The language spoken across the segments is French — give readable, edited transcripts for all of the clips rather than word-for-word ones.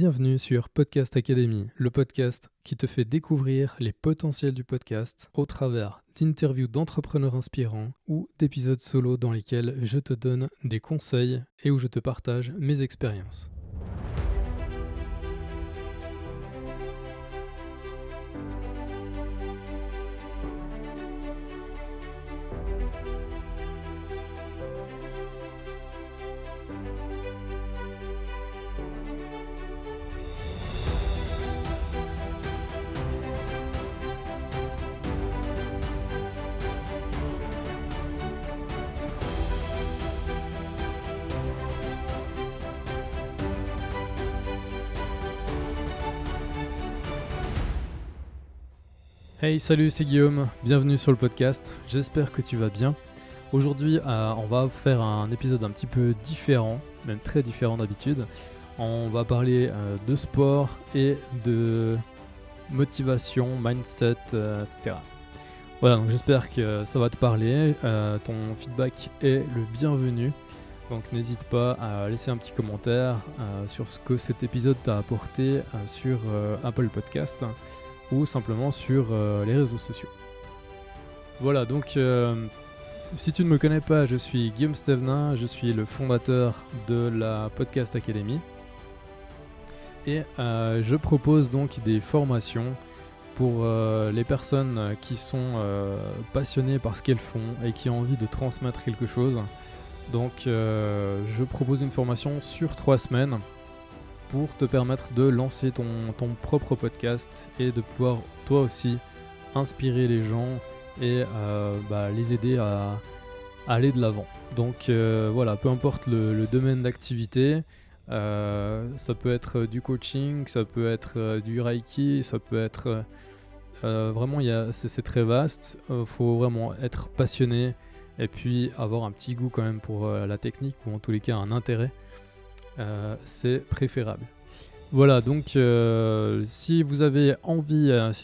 Bienvenue sur Podcast Academy, le podcast qui te fait découvrir les potentiels du podcast au travers d'interviews d'entrepreneurs inspirants ou d'épisodes solo dans lesquels je te donne des conseils et où je te partage mes expériences. Hey, salut, c'est Guillaume, bienvenue sur le podcast, j'espère que tu vas bien. Aujourd'hui, on va faire un épisode un petit peu différent, même très différent d'habitude. On va parler de sport et de motivation, mindset, etc. Voilà, donc j'espère que ça va te parler, ton feedback est le bienvenu. Donc n'hésite pas à laisser un petit commentaire sur ce que cet épisode t'a apporté sur Apple Podcast ou simplement sur les réseaux sociaux. Voilà, donc si tu ne me connais pas, je suis Guillaume Stevenin, je suis le fondateur de la Podcast Academy et je propose donc des formations pour les personnes qui sont passionnées par ce qu'elles font et qui ont envie de transmettre quelque chose. Donc je propose une formation sur 3 semaines pour te permettre de lancer ton propre podcast et de pouvoir toi aussi inspirer les gens et les aider à aller de l'avant. Donc voilà, peu importe le domaine d'activité, ça peut être du coaching, ça peut être du reiki, ça peut être vraiment c'est très vaste, faut vraiment être passionné et puis avoir un petit goût quand même pour la technique ou en tous les cas un intérêt. C'est préférable. Voilà, donc si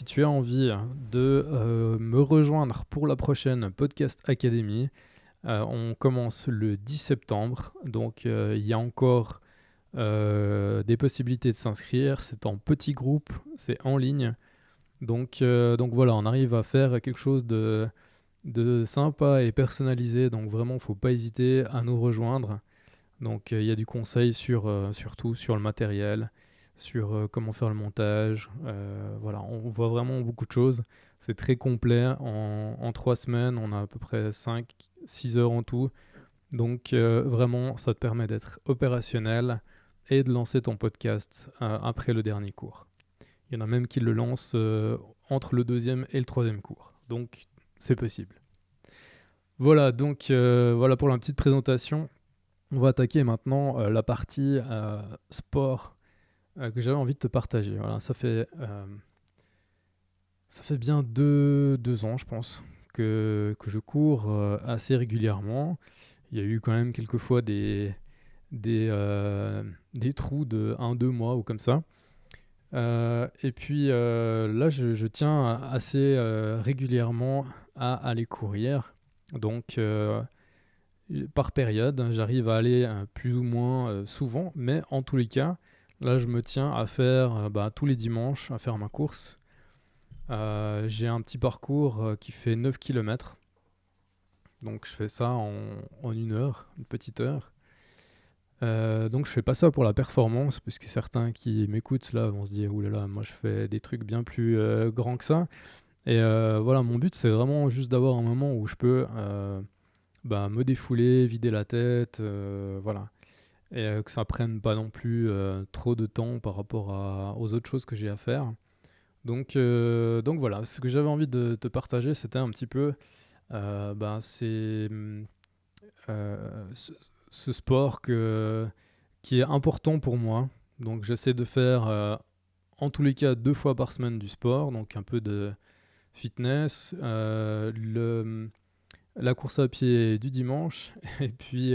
tu as envie de me rejoindre pour la prochaine Podcast Academy, on commence le 10 septembre, donc il y a encore des possibilités de s'inscrire, c'est en petit groupe, c'est en ligne, donc voilà, on arrive à faire quelque chose de sympa et personnalisé, donc vraiment, il ne faut pas hésiter à nous rejoindre. Donc il y a du conseil surtout sur le matériel, sur comment faire le montage. Voilà, on voit vraiment beaucoup de choses. C'est très complet. En 3 semaines, on a à peu près 5-6 heures en tout. Donc vraiment, ça te permet d'être opérationnel et de lancer ton podcast après le dernier cours. Il y en a même qui le lancent entre le deuxième et le troisième cours. Donc c'est possible. Voilà, donc voilà pour la petite présentation. On va attaquer maintenant la partie sport que j'avais envie de te partager. Voilà, ça fait bien deux ans, je pense, que je cours assez régulièrement. Il y a eu quand même quelquefois des trous de 1-2 mois ou comme ça. Et puis là, je tiens assez régulièrement à aller courir. Donc par période, j'arrive à aller plus ou moins souvent, mais en tous les cas, là je me tiens à faire tous les dimanches à faire ma course. J'ai un petit parcours qui fait 9 km, donc je fais ça en une heure, une petite heure. Donc je fais pas ça pour la performance, puisque certains qui m'écoutent là vont se dire oulala, moi je fais des trucs bien plus grands que ça. Et voilà, mon but c'est vraiment juste d'avoir un moment où je peux me défouler, vider la tête, voilà. Et que ça prenne pas non plus trop de temps par rapport aux autres choses que j'ai à faire. Donc voilà, ce que j'avais envie de te partager, c'était un petit peu c'est ce sport qui est important pour moi. Donc j'essaie de faire en tous les cas 2 fois par semaine du sport, donc un peu de fitness, la course à pied du dimanche, et puis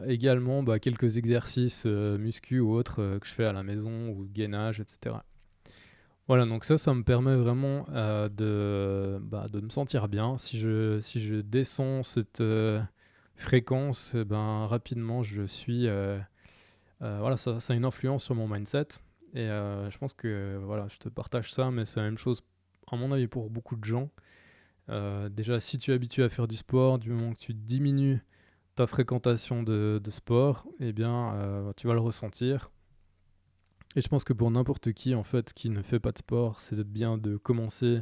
également quelques exercices muscu ou autres que je fais à la maison, ou gainage, etc. Voilà, donc ça me permet vraiment de me sentir bien. Si je descends cette fréquence, rapidement je suis voilà, ça a une influence sur mon mindset. Et je pense que voilà, je te partage ça, mais c'est la même chose, à mon avis, pour beaucoup de gens. Déjà, si tu es habitué à faire du sport, du moment que tu diminues ta fréquentation de sport, eh bien, tu vas le ressentir. Et je pense que pour n'importe qui, en fait, qui ne fait pas de sport, c'est bien de commencer,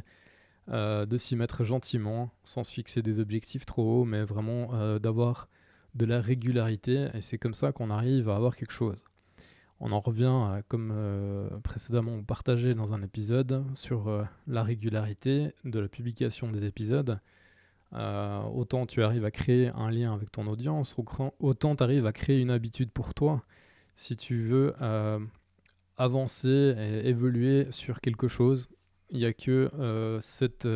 de s'y mettre gentiment, sans se fixer des objectifs trop hauts, mais vraiment d'avoir de la régularité. Et c'est comme ça qu'on arrive à avoir quelque chose. On en revient, comme précédemment on partageait dans un épisode, sur la régularité de la publication des épisodes. Autant tu arrives à créer un lien avec ton audience, autant tu arrives à créer une habitude pour toi. Si tu veux avancer et évoluer sur quelque chose, il n'y a que cette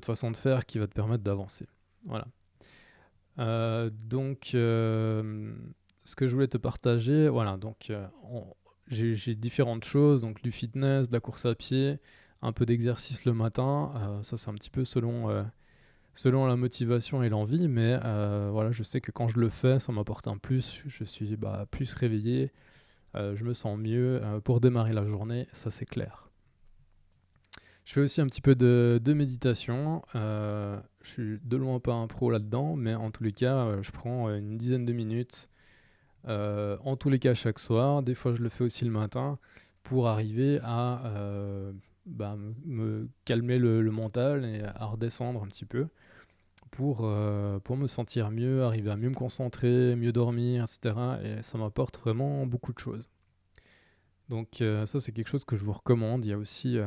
façon de faire qui va te permettre d'avancer. Voilà. Donc, ce que je voulais te partager, voilà, donc j'ai différentes choses, donc du fitness, de la course à pied, un peu d'exercice le matin, ça c'est un petit peu selon la motivation et l'envie, mais voilà, je sais que quand je le fais, ça m'apporte un plus, je suis plus réveillé, je me sens mieux pour démarrer la journée, ça c'est clair. Je fais aussi un petit peu de méditation. Je suis de loin pas un pro là-dedans, mais en tous les cas, je prends une dizaine de minutes, en tous les cas chaque soir. Des fois, je le fais aussi le matin pour arriver à me calmer le mental et à redescendre un petit peu pour me sentir mieux, arriver à mieux me concentrer, mieux dormir, etc. Et ça m'apporte vraiment beaucoup de choses. Donc ça, c'est quelque chose que je vous recommande. Il y a aussi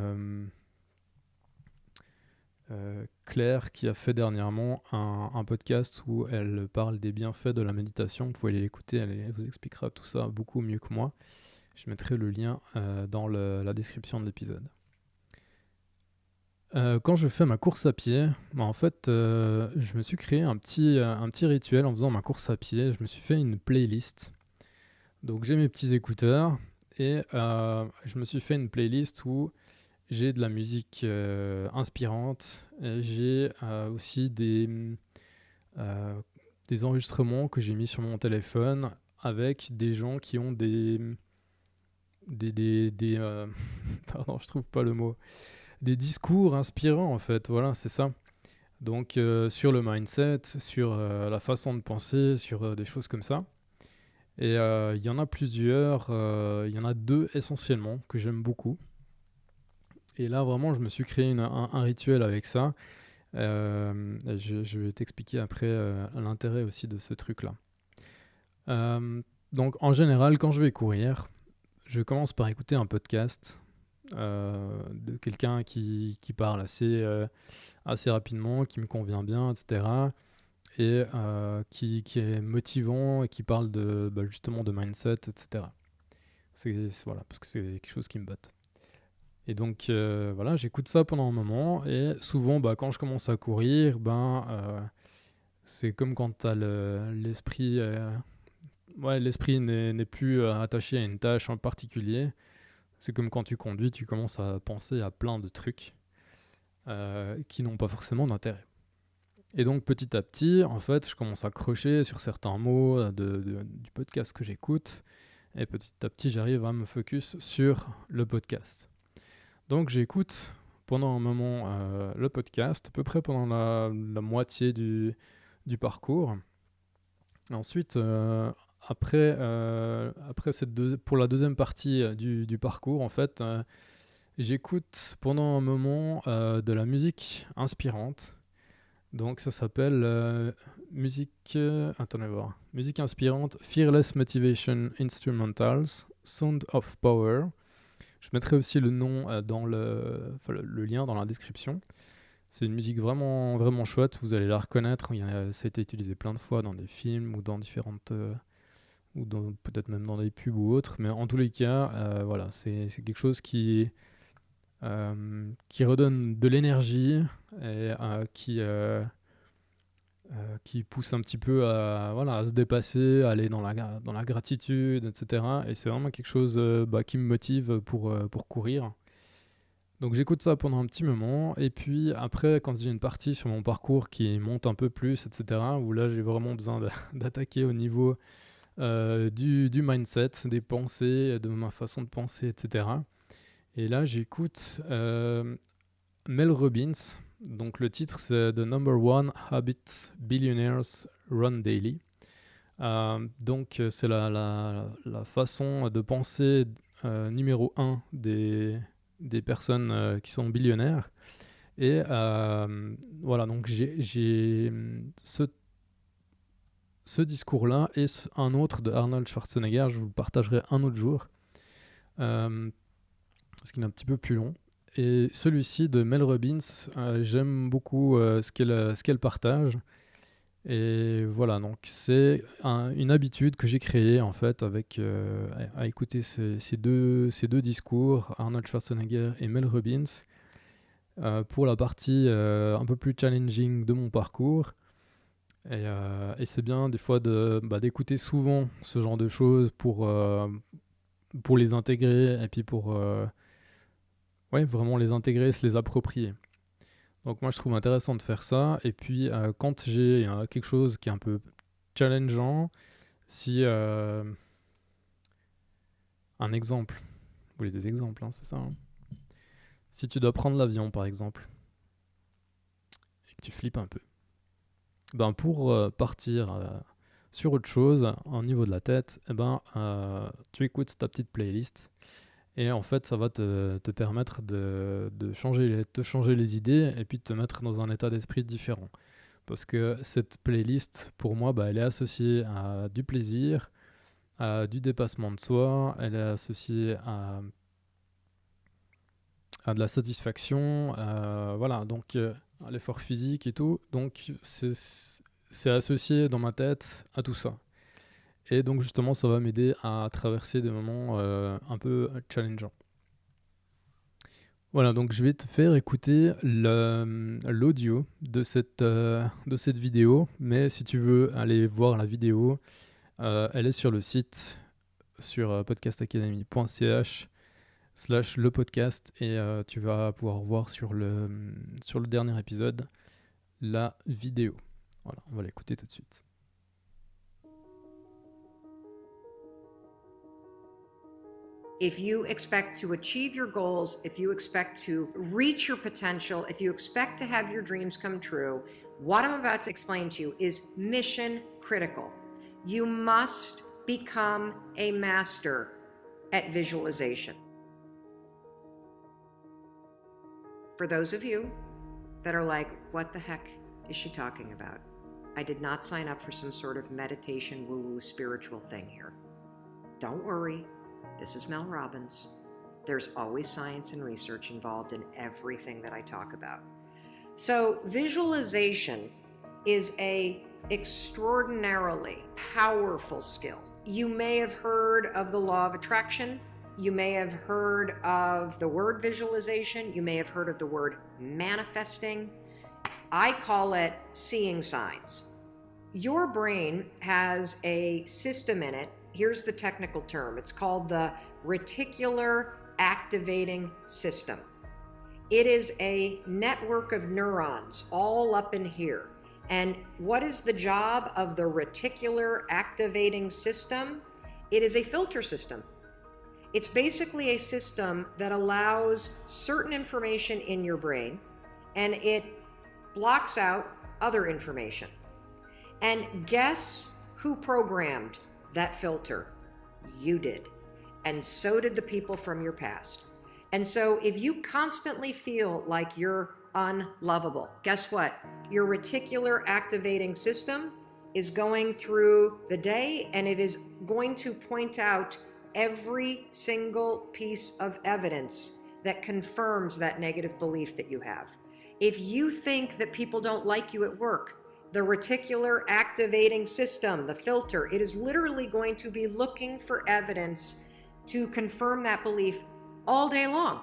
Claire qui a fait dernièrement un podcast où elle parle des bienfaits de la méditation. Vous pouvez aller l'écouter, elle vous expliquera tout ça beaucoup mieux que moi. Je mettrai le lien dans la description de l'épisode. Quand je fais ma course à pied, en fait, je me suis créé un petit rituel en faisant ma course à pied. Je me suis fait une playlist. Donc j'ai mes petits écouteurs et je me suis fait une playlist où j'ai de la musique inspirante. Et j'ai aussi des enregistrements que j'ai mis sur mon téléphone avec des gens qui ont pardon, je trouve pas le mot. Des discours inspirants en fait, voilà, c'est ça. Donc sur le mindset, sur la façon de penser, sur des choses comme ça. Et il y en a plusieurs, il y en a deux essentiellement que j'aime beaucoup. Et là vraiment je me suis créé un rituel avec ça. Je vais t'expliquer après l'intérêt aussi de ce truc-là. Donc en général quand je vais courir, je commence par écouter un podcast de quelqu'un qui parle assez rapidement, qui me convient bien, etc. Et qui est motivant et qui parle justement de mindset, etc. Voilà, parce que c'est quelque chose qui me botte. Et donc voilà, j'écoute ça pendant un moment et souvent quand je commence à courir, c'est comme quand tu as l'esprit l'esprit n'est plus attaché à une tâche en particulier. C'est comme quand tu conduis, tu commences à penser à plein de trucs qui n'ont pas forcément d'intérêt. Et donc petit à petit, en fait, je commence à crocher sur certains mots du podcast que j'écoute. Et petit à petit, j'arrive à me focus sur le podcast. Donc j'écoute pendant un moment le podcast, à peu près pendant la moitié du parcours. Ensuite, après pour la deuxième partie du parcours, en fait, j'écoute pendant un moment de la musique inspirante. Donc ça s'appelle musique inspirante, Fearless Motivation Instrumentals, Sound of Power. Je mettrai aussi le nom le lien dans la description. C'est une musique vraiment, vraiment chouette, vous allez la reconnaître. Ça a été utilisé plein de fois dans des films ou dans différentes... peut-être même dans des pubs ou autres. Mais en tous les cas, voilà, c'est quelque chose qui redonne de l'énergie et qui pousse un petit peu à se dépasser, à aller dans la gratitude, etc. Et c'est vraiment quelque chose qui me motive pour courir. Donc j'écoute ça pendant un petit moment, et puis après, quand j'ai une partie sur mon parcours qui monte un peu plus, etc., où là j'ai vraiment besoin d'attaquer au niveau du mindset, des pensées, de ma façon de penser, etc. Et là, j'écoute Mel Robbins. Donc le titre, c'est The Number One Habit Billionaires Run Daily. Donc c'est la façon de penser numéro 1 des personnes qui sont billionnaires. Et voilà, donc j'ai ce discours-là et un autre de Arnold Schwarzenegger, je vous le partagerai un autre jour, parce qu'il est un petit peu plus long. Et celui-ci de Mel Robbins, j'aime beaucoup ce qu'elle partage. Et voilà, donc c'est une habitude que j'ai créée en fait avec à écouter ces deux discours, Arnold Schwarzenegger et Mel Robbins, pour la partie un peu plus challenging de mon parcours. Et c'est bien des fois d'écouter souvent ce genre de choses pour les intégrer et puis pour vraiment les intégrer, se les approprier. Donc moi je trouve intéressant de faire ça. Et puis quand j'ai quelque chose qui est un peu challengeant, si un exemple, vous voulez des exemples, hein, c'est ça, hein. Si tu dois prendre l'avion par exemple et que tu flippes un peu, ben pour partir sur autre chose au niveau de la tête, tu écoutes ta petite playlist. Et en fait, ça va te permettre de te changer les idées et puis de te mettre dans un état d'esprit différent. Parce que cette playlist, pour moi, elle est associée à du plaisir, à du dépassement de soi, elle est associée à de la satisfaction, voilà, donc à l'effort physique et tout. Donc c'est associé dans ma tête à tout ça. Et donc justement, ça va m'aider à traverser des moments un peu challengeants. Voilà, donc je vais te faire écouter l'audio de cette vidéo. Mais si tu veux aller voir la vidéo, elle est sur le site, sur podcastacademy.ch/le podcast. Et tu vas pouvoir voir sur le dernier épisode la vidéo. Voilà, on va l'écouter tout de suite. If you expect to achieve your goals, if you expect to reach your potential, if you expect to have your dreams come true, what I'm about to explain to you is mission critical. You must become a master at visualization. For those of you that are like, what the heck is she talking about? I did not sign up for some sort of meditation, woo-woo spiritual thing here. Don't worry. This is Mel Robbins. There's always science and research involved in everything that I talk about. So visualization is an extraordinarily powerful skill. You may have heard of the law of attraction. You may have heard of the word visualization. You may have heard of the word manifesting. I call it seeing signs. Your brain has a system in it. Here's the technical term. It's called the reticular activating system. It is a network of neurons all up in here. And what is the job of the reticular activating system? It is a filter system. It's basically a system that allows certain information in your brain and it blocks out other information. And guess who programmed that filter? You did. And so did the people from your past. And so if you constantly feel like you're unlovable, guess what? Your reticular activating system is going through the day and it is going to point out every single piece of evidence that confirms that negative belief that you have. If you think that people don't like you at work, the reticular activating system, the filter, it is literally going to be looking for evidence to confirm that belief all day long.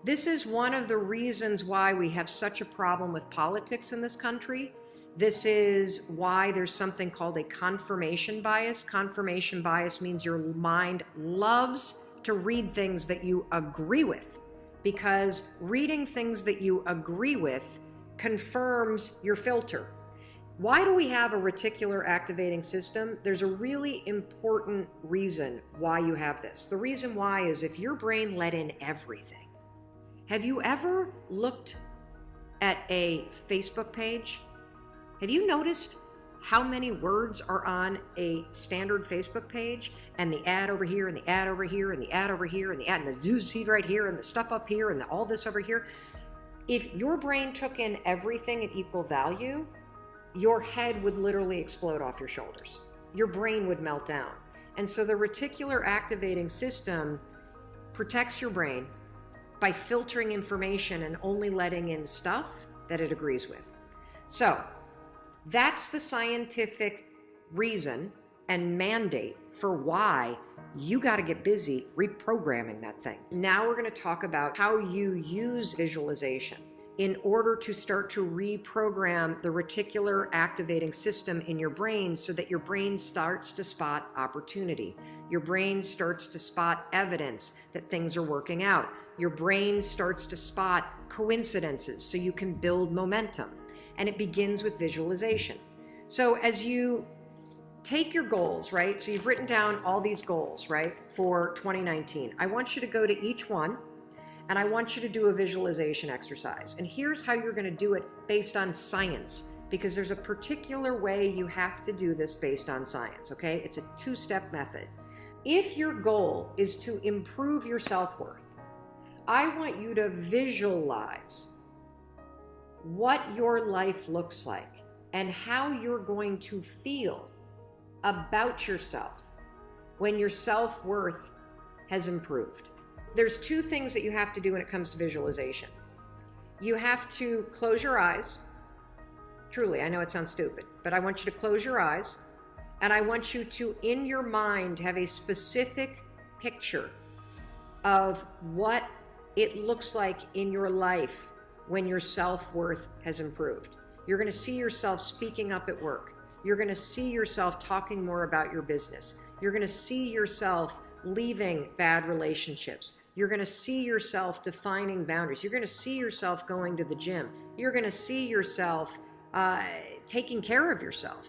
This is one of the reasons why we have such a problem with politics in this country. This is why there's something called a confirmation bias. Confirmation bias means your mind loves to read things that you agree with, because reading things that you agree with confirms your filter. Why do we have a reticular activating system? There's a really important reason why you have this. The reason why is if your brain let in everything. Have you ever looked at a Facebook page? Have you noticed how many words are on a standard Facebook page, and the ad over here and the ad over here and the ad over here and the ad and the news feed right here and the stuff up here and all this over here? If your brain took in everything at equal value, your head would literally explode off your shoulders. Your brain would melt down. And so the reticular activating system protects your brain by filtering information and only letting in stuff that it agrees with. So that's the scientific reason and mandate for why you got to get busy reprogramming that thing. Now we're going to talk about how you use visualization in order to start to reprogram the reticular activating system in your brain so that your brain starts to spot opportunity. Your brain starts to spot evidence that things are working out. Your brain starts to spot coincidences so you can build momentum. And it begins with visualization. So as you take your goals, right? So you've written down all these goals, right, for 2019. I want you to go to each one and I want you to do a visualization exercise. And here's how you're going to do it based on science, because there's a particular way you have to do this based on science, okay? It's a two-step method. If your goal is to improve your self-worth, I want you to visualize what your life looks like and how you're going to feel about yourself when your self-worth has improved. There's two things that you have to do when it comes to visualization. You have to close your eyes. Truly, I know it sounds stupid, but I want you to close your eyes, and I want you to, in your mind, have a specific picture of what it looks like in your life when your self-worth has improved. You're going to see yourself speaking up at work. You're going to see yourself talking more about your business. You're going to see yourself leaving bad relationships. You're going to see yourself defining boundaries. You're going to see yourself going to the gym. You're going to see yourself taking care of yourself.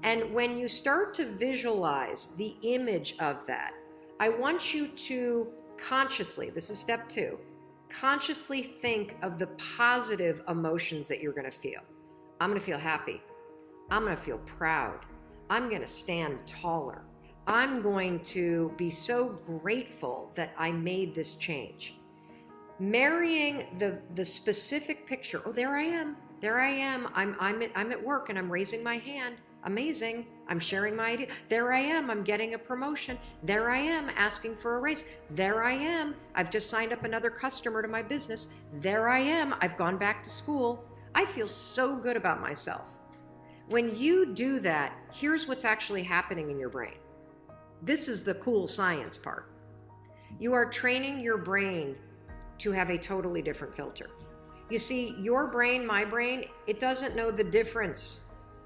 And when you start to visualize the image of that, I want you to consciously, this is step 2, consciously think of the positive emotions that you're going to feel. I'm going to feel happy. I'm going to feel proud. I'm going to stand taller. I'm going to be so grateful that I made this change. Marrying the specific picture. Oh, there I am. There I am. I'm at work and I'm raising my hand. Amazing. I'm sharing my idea. There I am. I'm getting a promotion. There I am asking for a raise. There I am. I've just signed up another customer to my business. There I am. I've gone back to school. I feel so good about myself. When you do that, here's what's actually happening in your brain. This is the cool science part. You are training your brain to have a totally different filter. You see, your brain, my brain, it doesn't know the difference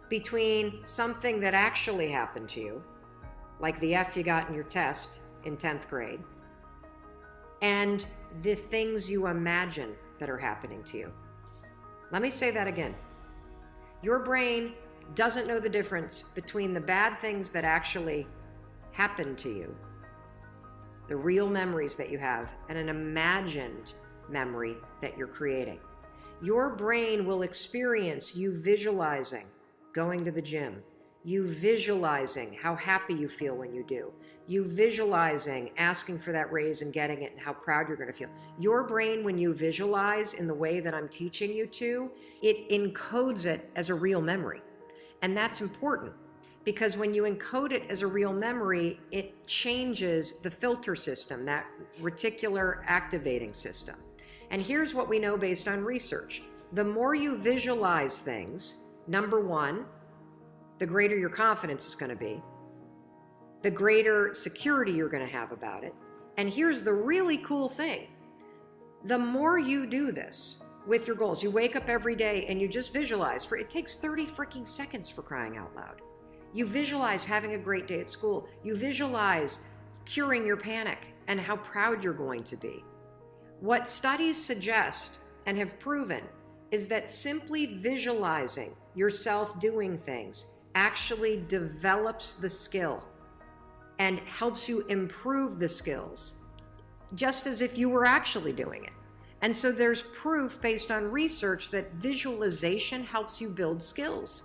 between something that actually happened to you, like the F you got in your test in 10th grade, and the things you imagine that are happening to you. Let me say that again. Your brain doesn't know the difference between the bad things that actually happened to you, the real memories that you have, and an imagined memory that you're creating. Your brain will experience you visualizing going to the gym, you visualizing how happy you feel when you do, you visualizing asking for that raise and getting it and how proud you're going to feel. Your brain, when you visualize in the way that I'm teaching you to, it encodes it as a real memory. And that's important because when you encode it as a real memory, it changes the filter system, that reticular activating system. And here's what we know based on research. The more you visualize things, number one, the greater your confidence is going to be, the greater security you're going to have about it. And here's the really cool thing. The more you do this with your goals, you wake up every day and you just visualize, it takes 30 freaking seconds for crying out loud. You visualize having a great day at school. You visualize curing your panic and how proud you're going to be. What studies suggest and have proven is that simply visualizing yourself doing things actually develops the skill and helps you improve the skills, just as if you were actually doing it. And so there's proof based on research that visualization helps you build skills.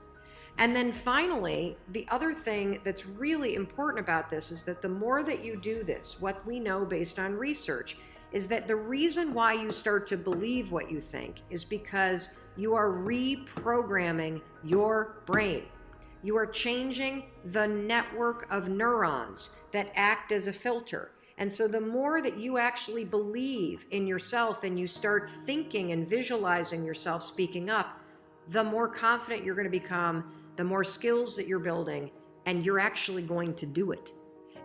And then finally, the other thing that's really important about this is that the more that you do this, what we know based on research is that the reason why you start to believe what you think is because you are reprogramming your brain. You are changing the network of neurons that act as a filter. And so the more that you actually believe in yourself and you start thinking and visualizing yourself speaking up, the more confident you're going to become, the more skills that you're building, and you're actually going to do it.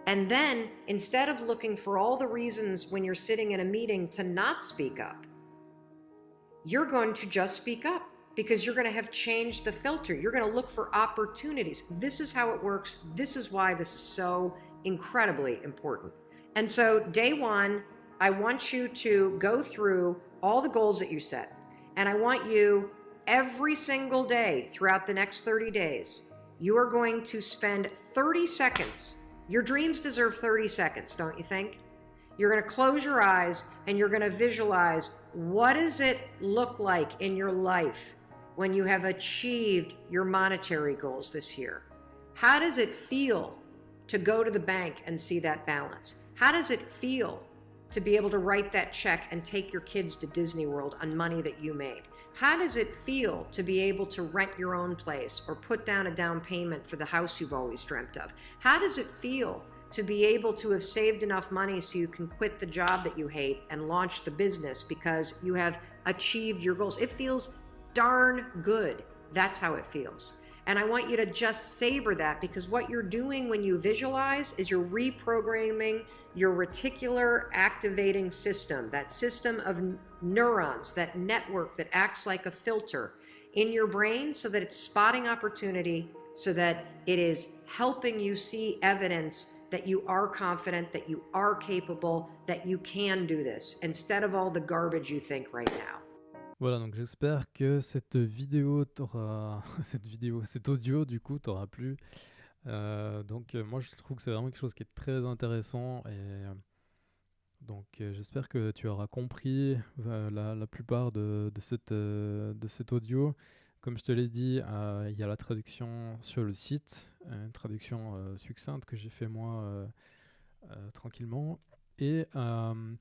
And then instead of looking for all the reasons when you're sitting in a meeting to not speak up, you're going to just speak up because you're going to have changed the filter. You're going to look for opportunities. This is how it works. This is why this is so incredibly important. And so day one, I want you to go through all the goals that you set. And I want you every single day throughout the next 30 days, you are going to spend 30 seconds. Your dreams deserve 30 seconds, don't you think? You're going to close your eyes and you're going to visualize what does it look like in your life when you have achieved your monetary goals this year? How does it feel to go to the bank and see that balance? How does it feel to be able to write that check and take your kids to Disney World on money that you made? How does it feel to be able to rent your own place or put down a down payment for the house you've always dreamt of? How does it feel to be able to have saved enough money so you can quit the job that you hate and launch the business because you have achieved your goals? It feels darn good. That's how it feels. And I want you to just savor that, because what you're doing when you visualize is you're reprogramming your reticular activating system, that system of neurons, that network that acts like a filter in your brain so that it's spotting opportunity, so that it is helping you see evidence that you are confident, that you are capable, that you can do this, instead of all the garbage you think right now. Voilà, donc j'espère que cette vidéo t'aura, cet audio du coup t'aura plu. Moi je trouve que c'est vraiment quelque chose qui est très intéressant et j'espère que tu auras compris la plupart de cet audio. Comme je te l'ai dit, il y a la traduction sur le site, une traduction succincte que j'ai fait moi tranquillement. Et en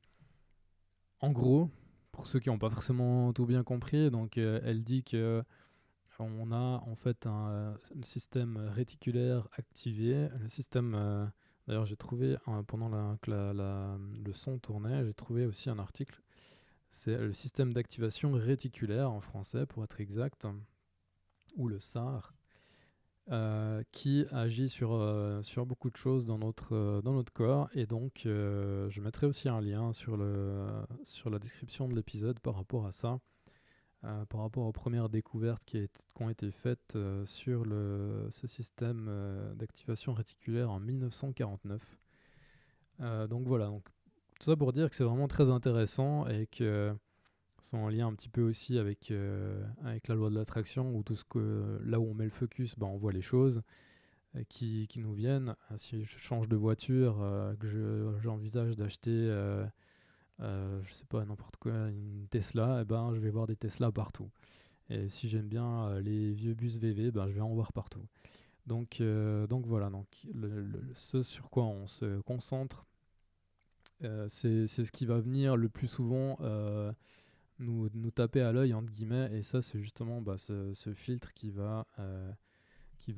gros, pour ceux qui n'ont pas forcément tout bien compris, donc elle dit que on a en fait un système réticulaire activé. Le système, d'ailleurs, j'ai trouvé pendant que le son tournait, j'ai trouvé aussi un article. C'est le système d'activation réticulaire en français, pour être exact, ou le SAR, qui agit sur beaucoup de choses dans notre corps. Et donc, je mettrai aussi un lien sur la description de l'épisode par rapport à ça, par rapport aux premières découvertes qui ont été faites sur ce système d'activation réticulaire en 1949. Donc voilà, tout ça pour dire que c'est vraiment très intéressant et que c'est en lien un petit peu aussi avec la loi de l'attraction, où là où on met le focus, on voit les choses qui nous viennent. Si je change de voiture, que j'envisage d'acheter je sais pas, n'importe quoi, une Tesla, je vais voir des Tesla partout. Et si j'aime bien les vieux bus VV, je vais en voir partout. Donc voilà, ce sur quoi on se concentre, c'est ce qui va venir le plus souvent nous taper à l'œil, entre guillemets, et ça c'est justement ce filtre qui va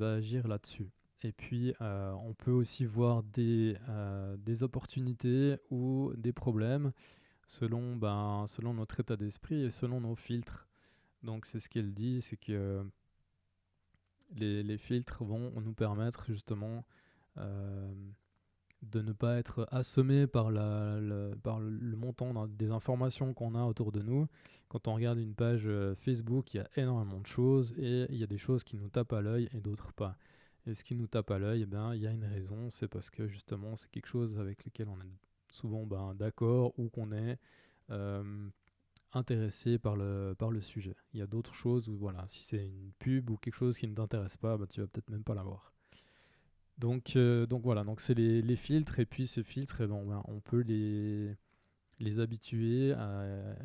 agir là-dessus. Et puis on peut aussi voir des opportunités ou des problèmes selon notre état d'esprit et selon nos filtres. Donc c'est ce qu'elle dit, c'est que les filtres vont nous permettre justement de ne pas être assommés par le montant des informations qu'on a autour de nous. Quand on regarde une page Facebook, il y a énormément de choses et il y a des choses qui nous tapent à l'œil et d'autres pas. Et ce qui nous tape à l'œil, il y a une raison, c'est parce que justement c'est quelque chose avec lequel on est souvent d'accord, ou qu'on est intéressé par le sujet. Il y a d'autres choses où, voilà, si c'est une pub ou quelque chose qui ne t'intéresse pas, bah, tu vas peut-être même pas la voir. Donc voilà, donc c'est les filtres, et puis ces filtres, eh ben, on peut les habituer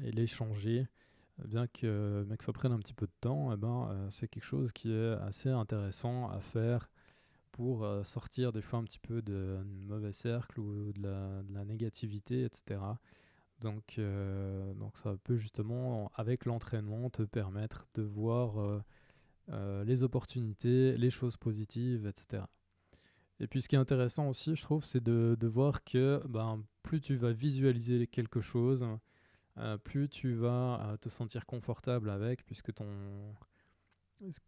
et les changer. Bien que ça prenne un petit peu de temps, eh ben, c'est quelque chose qui est assez intéressant à faire pour sortir des fois un petit peu de mauvais cercle ou de la négativité, etc. Donc ça peut justement, avec l'entraînement, te permettre de voir les opportunités, les choses positives, etc. Et puis ce qui est intéressant aussi, je trouve, c'est de voir que plus tu vas visualiser quelque chose, plus tu vas te sentir confortable avec, puisque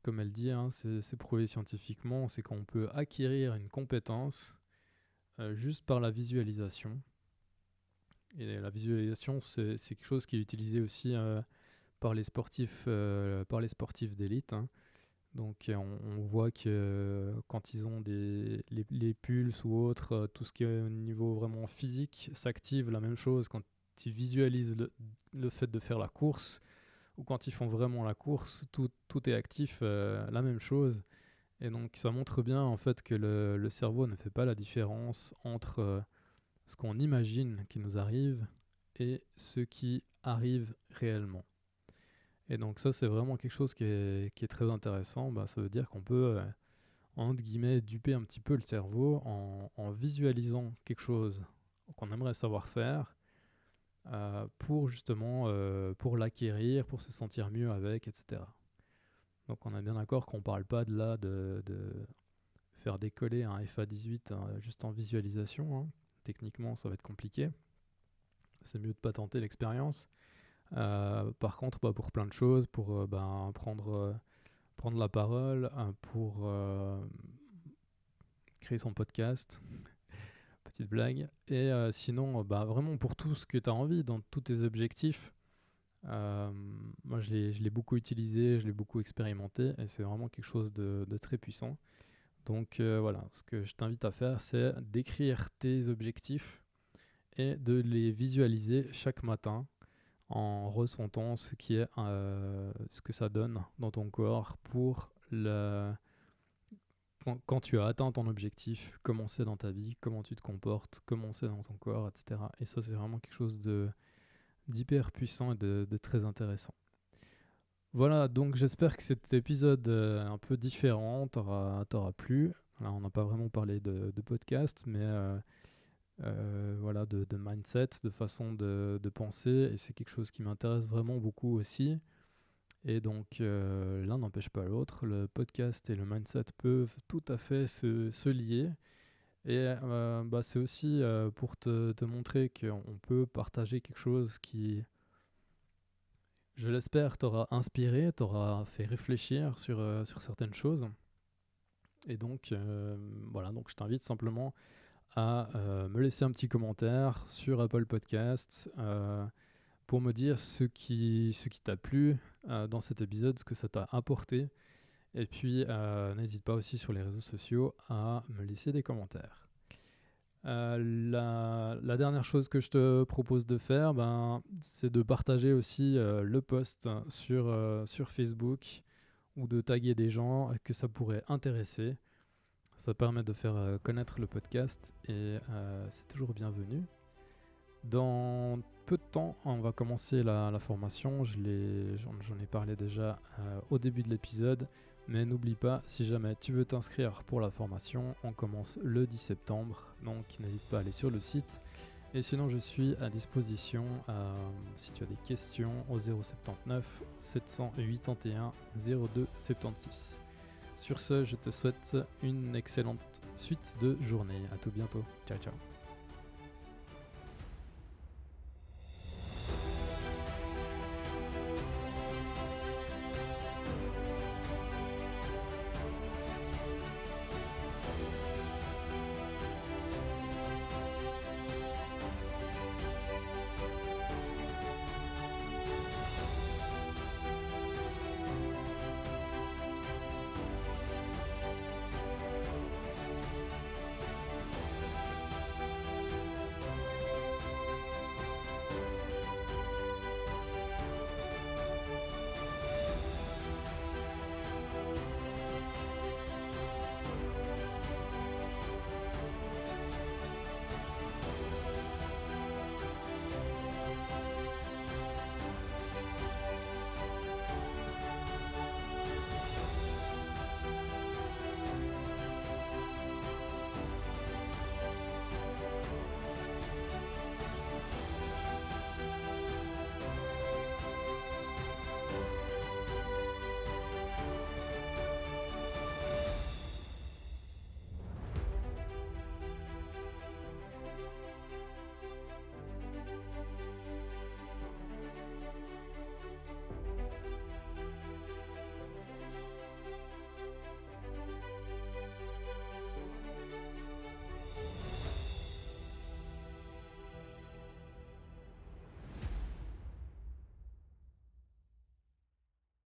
comme elle dit, hein, c'est prouvé scientifiquement, c'est qu'on peut acquérir une compétence juste par la visualisation. Et la visualisation, c'est quelque chose qui est utilisé aussi par les sportifs d'élite, hein. Donc on voit que quand ils ont les pulses ou autres, tout ce qui est au niveau vraiment physique s'active. La même chose quand ils visualisent le fait de faire la course, ou quand ils font vraiment la course, tout est actif, la même chose. Et donc ça montre bien en fait que le cerveau ne fait pas la différence entre ce qu'on imagine qui nous arrive et ce qui arrive réellement. Et donc ça, c'est vraiment quelque chose qui est très intéressant. Ça veut dire qu'on peut, entre guillemets, duper un petit peu le cerveau en visualisant quelque chose qu'on aimerait savoir faire, pour justement pour l'acquérir, pour se sentir mieux avec, etc. Donc on est bien d'accord qu'on ne parle pas de faire décoller un FA18 juste en visualisation, hein. Techniquement, ça va être compliqué. C'est mieux de ne pas tenter l'expérience. Par contre, pour plein de choses, pour prendre la parole, pour créer son podcast, petite blague, et sinon, vraiment pour tout ce que tu as envie, dans tous tes objectifs. Moi, je l'ai beaucoup utilisé, je l'ai beaucoup expérimenté, et c'est vraiment quelque chose de très puissant. Donc voilà, ce que je t'invite à faire, c'est d'écrire tes objectifs et de les visualiser chaque matin en ressentant ce que ça donne dans ton corps pour quand tu as atteint ton objectif, comment c'est dans ta vie, comment tu te comportes, comment c'est dans ton corps, etc. Et ça, c'est vraiment quelque chose d'hyper puissant et de très intéressant. Voilà, donc j'espère que cet épisode un peu différent t'aura plu. Là, on n'a pas vraiment parlé de podcast, mais voilà, de mindset, de façon de penser, et c'est quelque chose qui m'intéresse vraiment beaucoup aussi. Et donc l'un n'empêche pas l'autre, le podcast et le mindset peuvent tout à fait se lier. Et c'est aussi pour te montrer qu'on peut partager quelque chose qui, je l'espère, t'aura inspiré, t'aura fait réfléchir sur certaines choses. Et donc voilà, donc je t'invite simplement à me laisser un petit commentaire sur Apple Podcasts pour me dire ce qui t'a plu dans cet épisode, ce que ça t'a apporté. Et puis n'hésite pas aussi sur les réseaux sociaux à me laisser des commentaires. La dernière chose que je te propose de faire, c'est de partager aussi le post sur Facebook, ou de taguer des gens que ça pourrait intéresser. Ça permet de faire connaître le podcast, et c'est toujours bienvenu. Dans peu de temps, on va commencer la formation. J'en ai parlé déjà au début de l'épisode. Mais n'oublie pas, si jamais tu veux t'inscrire pour la formation, on commence le 10 septembre. Donc n'hésite pas à aller sur le site. Et sinon, je suis à disposition si tu as des questions au 079 781 02 76. Sur ce, je te souhaite une excellente suite de journée. À tout bientôt. Ciao, ciao.